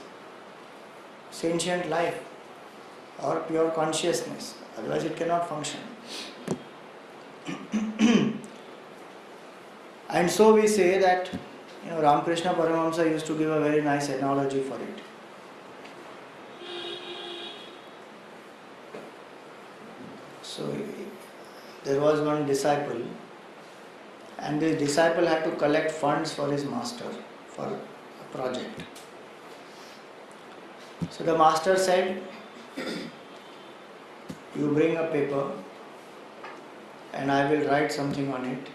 sentient life or pure consciousness, otherwise it cannot function. And so we say that, Ramakrishna Paramahamsa used to give a very nice analogy for it. So there was one disciple, and this disciple had to collect funds for his master for a project. So the master said, you bring a paper and I will write something on it,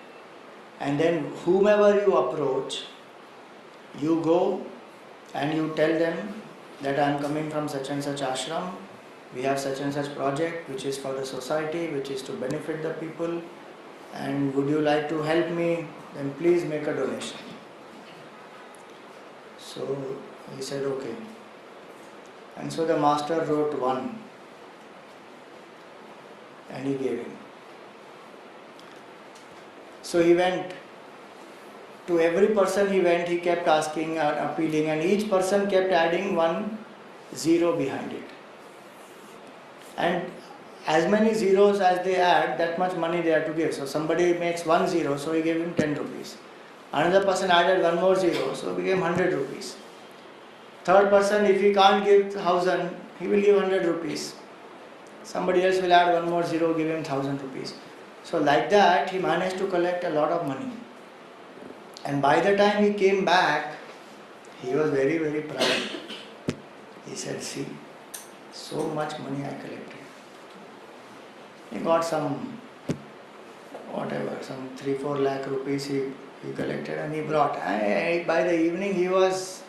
and then whomever you approach, you go and you tell them that I am coming from such and such ashram, we have such and such project which is for the society, which is to benefit the people, and would you like to help me? Then please make a donation. So he said, okay. And so the master wrote 1 and he gave him. So he went to every person he went, he kept asking and appealing, and each person kept adding 1 0 behind it. And as many zeros as they add, that much money they have to give. So somebody makes 1 0, so he gave him 10 rupees. Another person added 1 more 0, so he gave 100 rupees. Third person, if he can't give 1000, he will give 100 rupees. Somebody else will add 1 more 0, give him 1000 rupees. So like that, he managed to collect a lot of money. And by the time he came back, he was very, very proud. He said, see, so much money I collected. He got some 3-4 lakh rupees he collected and he brought. By the evening he was...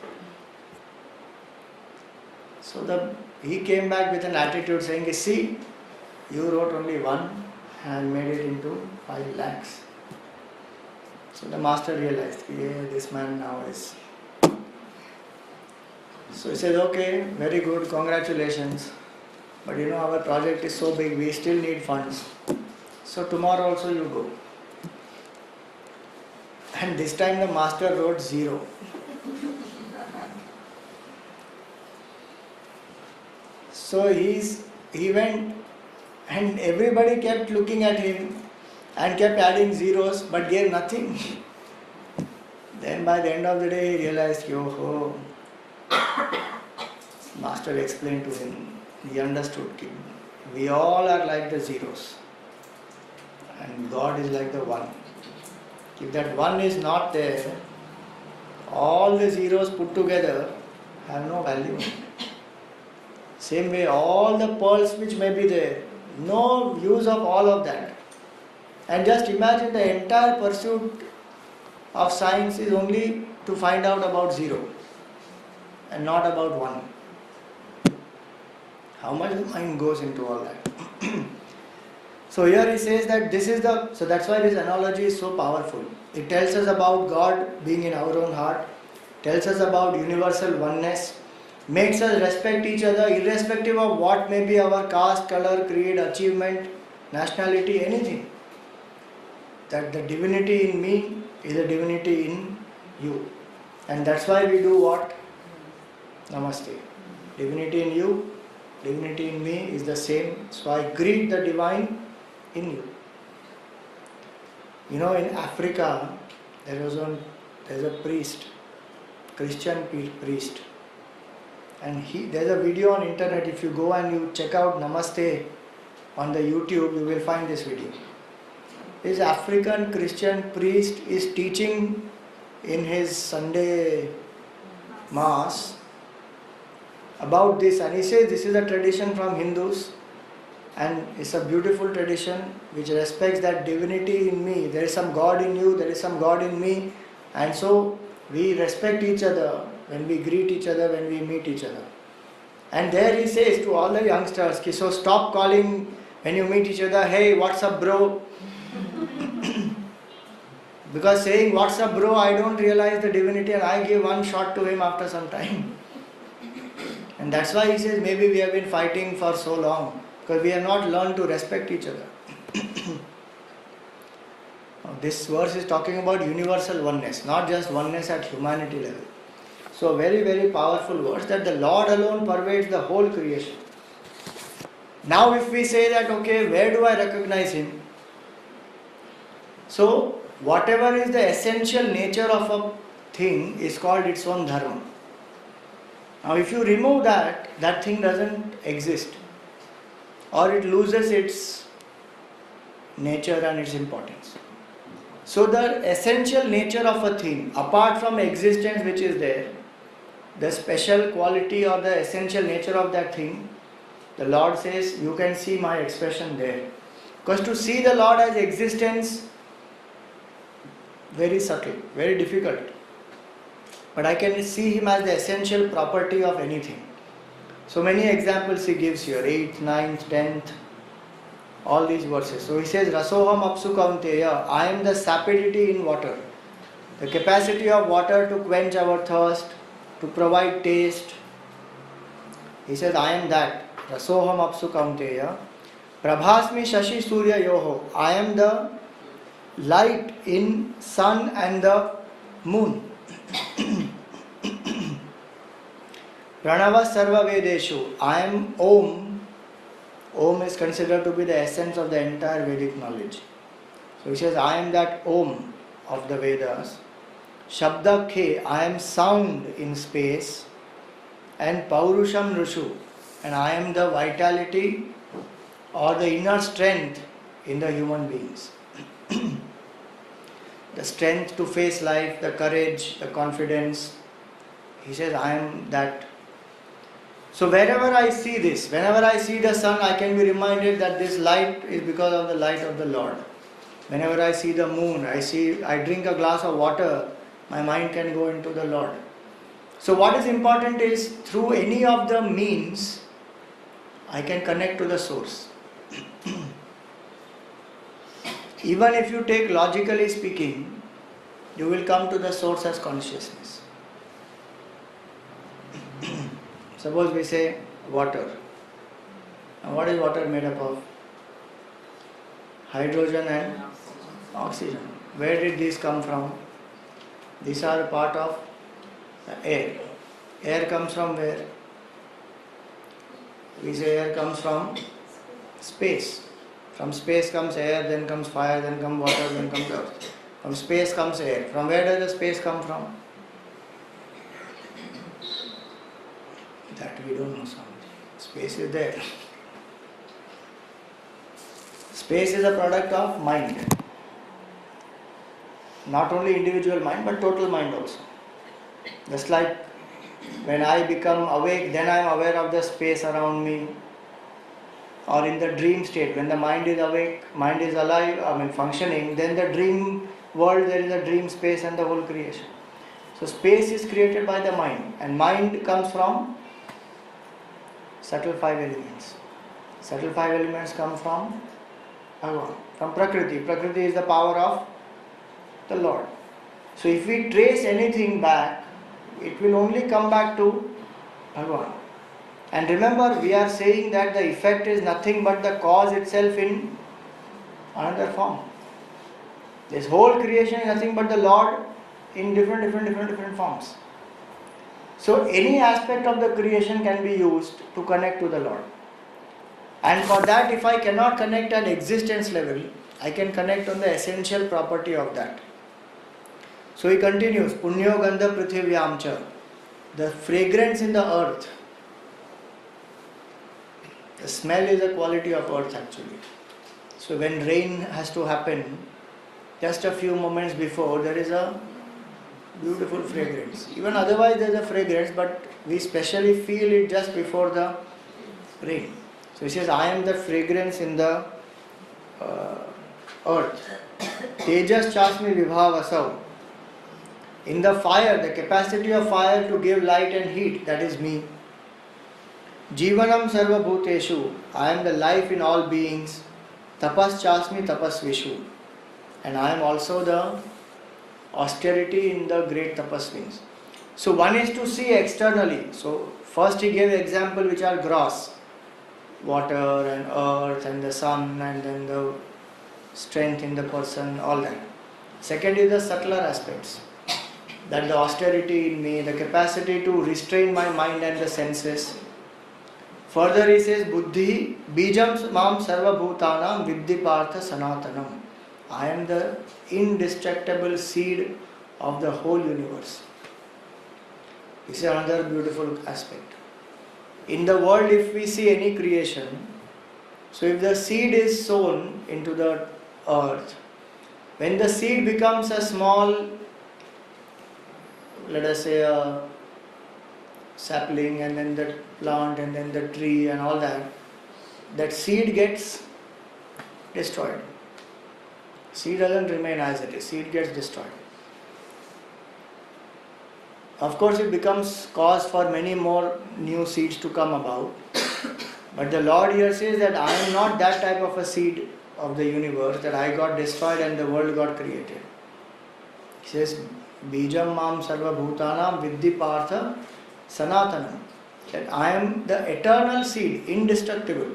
So he came back with an attitude saying, see, you wrote only 1 and made it into 5 lakhs. So the master realized, yeah, this man now is... So he said, okay, very good, congratulations. But our project is so big, we still need funds. So tomorrow also you go. And this time the master wrote 0. So he went and everybody kept looking at him and kept adding zeros but gave nothing. Then by the end of the day he realized, yo-ho. Master explained to him, he understood, we all are like the zeros and God is like the 1. If that 1 is not there, all the zeros put together have no value. Same way, all the pearls which may be there, no use of all of that. And just imagine the entire pursuit of science is only to find out about 0 and not about 1. How much mind goes into all that? So here he says that so that's why this analogy is so powerful. It tells us about God being in our own heart, tells us about universal oneness, makes us respect each other irrespective of what may be our caste, color, creed, achievement, nationality, anything. That the divinity in me is a divinity in you. And that's why we do what? Namaste. Divinity in you, divinity in me is the same. So I greet the divine in you. In Africa, there's a priest, Christian priest. And there's a video on internet. If you go and you check out Namaste on the YouTube, you will find this video. This African Christian priest is teaching in his Sunday Mass about this, and he says this is a tradition from Hindus and it's a beautiful tradition which respects that divinity in me. There is some God in you, there is some God in me, and so we respect each other when we greet each other, when we meet each other. And there he says to all the youngsters, so stop calling when you meet each other, hey, what's up bro? Because saying what's up bro, I don't realize the divinity and I give one shot to him after some time. And that's why he says maybe we have been fighting for so long, because we have not learned to respect each other. This verse is talking about universal oneness, not just oneness at humanity level. So very, very powerful verse that the Lord alone pervades the whole creation. Now if we say that, okay, where do I recognize Him? So whatever is the essential nature of a thing is called its own dharma. Now if you remove that, that thing doesn't exist, or it loses its nature and its importance. So the essential nature of a thing, apart from existence which is there, the special quality or the essential nature of that thing, the Lord says, you can see my expression there. Because to see the Lord as existence, very subtle, very difficult. But I can see Him as the essential property of anything. So many examples He gives here, 8th, 9th, 10th, all these verses. So he says, Rasoham apsu kaunteya, I am the sapidity in water. The capacity of water to quench our thirst, to provide taste. He says, I am that. Rasoham apsu kaunteya. Prabhasmi shashi surya yoho. I am the light in sun and the moon. Pranava sarva vedeshu. I am Om. Om is considered to be the essence of the entire Vedic knowledge. So he says, I am that Om of the Vedas. Shabda Khe, I am sound in space. And Paurusham Rushu, and I am the vitality or the inner strength in the human beings. The strength to face life, the courage, the confidence. He says, I am that. So wherever I see this, whenever I see the sun, I can be reminded that this light is because of the light of the Lord. Whenever I see the moon, I drink a glass of water, my mind can go into the Lord. So what is important is, through any of the means, I can connect to the source. Even if you take logically speaking, you will come to the source as consciousness. Suppose we say water. Now what is water made up of? Hydrogen and oxygen. Where did these come from? These are a part of the air. Air comes from where? We say air comes from space. From space comes air, then comes fire, then comes water, then comes earth. From space comes air. From where does the space come from? That we don't know something. Space is there. Space is a product of mind. Not only individual mind, but total mind also. Just like when I become awake, then I am aware of the space around me. Or in the dream state, when the mind is awake, mind is alive, functioning, then the dream world, there is a dream space and the whole creation. So space is created by the mind, and mind comes from subtle five elements. Subtle five elements come from Bhagavan, from Prakriti. Prakriti is the power of the Lord. So if we trace anything back, it will only come back to Bhagavan. And remember, we are saying that the effect is nothing but the cause itself in another form. This whole creation is nothing but the Lord in different forms. So any aspect of the creation can be used to connect to the Lord. And for that, if I cannot connect at existence level, I can connect on the essential property of that. So he continues, Punyo Gandha Prithivyamcha, the fragrance in the earth. The smell is a quality of earth actually. So when rain has to happen, just a few moments before, there is a beautiful fragrance. Even otherwise there is a fragrance, but we specially feel it just before the rain. So he says, I am the fragrance in the earth. Tejas chasmi vibhavasav. In the fire, the capacity of fire to give light and heat, that is me. Jivanam sarva bhuteshu. I am the life in all beings. Tapas chasmi tapasvishu. And I am also the austerity in the great tapasvins. So one is to see externally. So first he gave example which are gross. Water and earth and the sun and then the strength in the person, all that. Second is the subtler aspects. That the austerity in me, the capacity to restrain my mind and the senses. Further he says, Buddhi bijam mam sarva bhutanam viddhi partha sanatanam. I am the indestructible seed of the whole universe. This is another beautiful aspect. In the world, if we see any creation, so if the seed is sown into the earth, when the seed becomes a small, let us say a sapling and then the plant and then the tree and all that, that seed gets destroyed. Seed doesn't remain as it is, seed gets destroyed. Of course, it becomes cause for many more new seeds to come about. But the Lord here says that I am not that type of a seed of the universe, that I got destroyed and the world got created. He says, Bijam mam sarva bhutanam vidhi partha sanatanam. That I am the eternal seed, indestructible.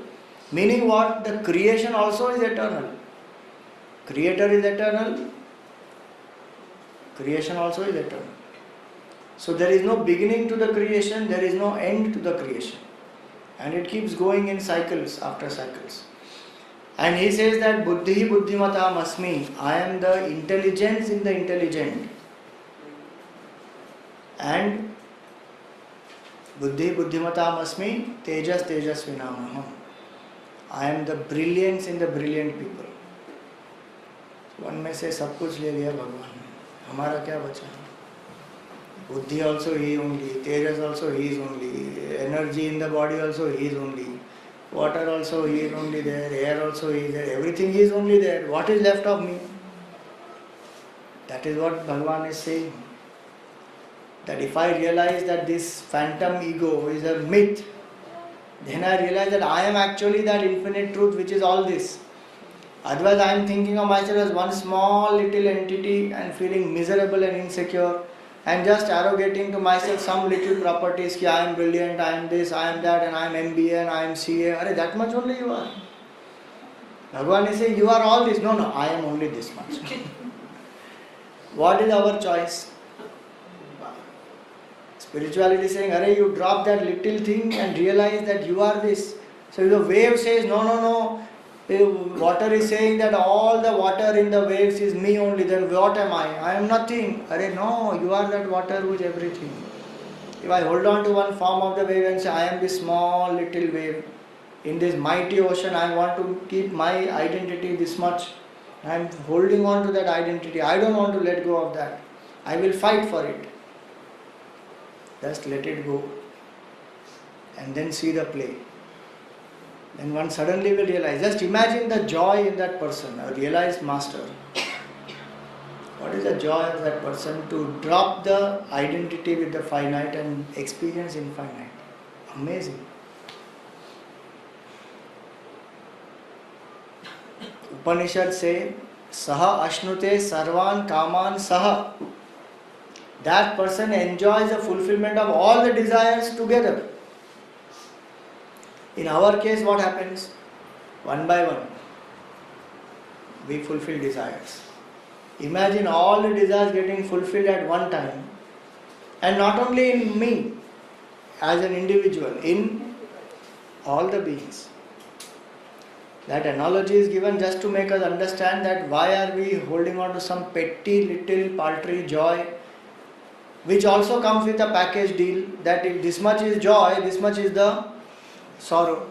Meaning what? The creation also is eternal. Creator is eternal. Creation also is eternal. So there is no beginning to the creation, there is no end to the creation. And it keeps going in cycles after cycles. And he says that Buddhi Buddhimatam Asmi, I am the intelligence in the intelligent. And Buddhi Buddhimatam Asmi, Tejas Tejasvinamaham. I am the brilliance in the brilliant people. One may say, सब कुछ ले लिया भगवान ने, हमारा क्या बचा? Buddhi also he only, Tejas also he is only, energy in the body also he is only, water also he is only there, air also he is there, everything is only there. What is left of me? That is what Bhagavan is saying. That if I realize that this phantom ego is a myth, then I realize that I am actually that infinite truth which is all this. Otherwise I am thinking of myself as one small little entity and feeling miserable and insecure and just arrogating to myself some little properties ki I am brilliant, I am this, I am that, and I am MBA and I am CA. Arey, that much only you are. Bhagavan is saying you are all this. No, I am only this much. What is our choice? Spirituality is saying, arey, you drop that little thing and realize that you are this. So if the wave says, no, water is saying that all the water in the waves is me only, then what am I? I am nothing. Arey, no, you are that water who is everything. If I hold on to one form of the wave and say, I am this small little wave, in this mighty ocean, I want to keep my identity this much. I am holding on to that identity. I don't want to let go of that. I will fight for it. Just let it go. And then see the play. Then one suddenly will realize. Just imagine the joy in that person, a realized master. What is the joy of that person to drop the identity with the finite and experience infinite? Amazing. Upanishad say, Saha Ashnute Sarvan Kaman Saha. That person enjoys the fulfillment of all the desires together. In our case, what happens? One by one, we fulfill desires. Imagine all the desires getting fulfilled at one time. And not only in me, as an individual, in all the beings. That analogy is given just to make us understand that why are we holding on to some petty little paltry joy, which also comes with a package deal, that if this much is joy, this much is the sorrow.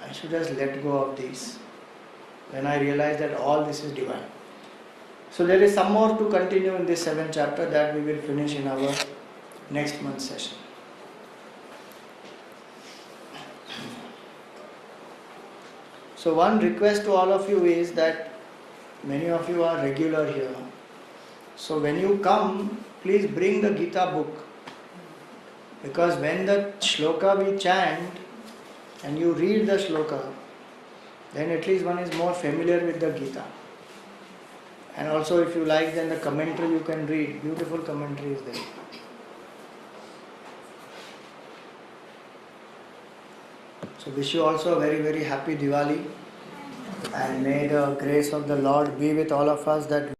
I should just let go of these when I realize that all this is divine. So there is some more to continue in this 7th chapter that we will finish in our next month's session. So one request to all of you is that many of you are regular here. So when you come, please bring the Gita book. Because when the shloka we chant and you read the shloka, then at least one is more familiar with the Gita. And also if you like, then the commentary you can read. Beautiful commentary is there. So wish you also a very, very happy Diwali. And may the grace of the Lord be with all of us that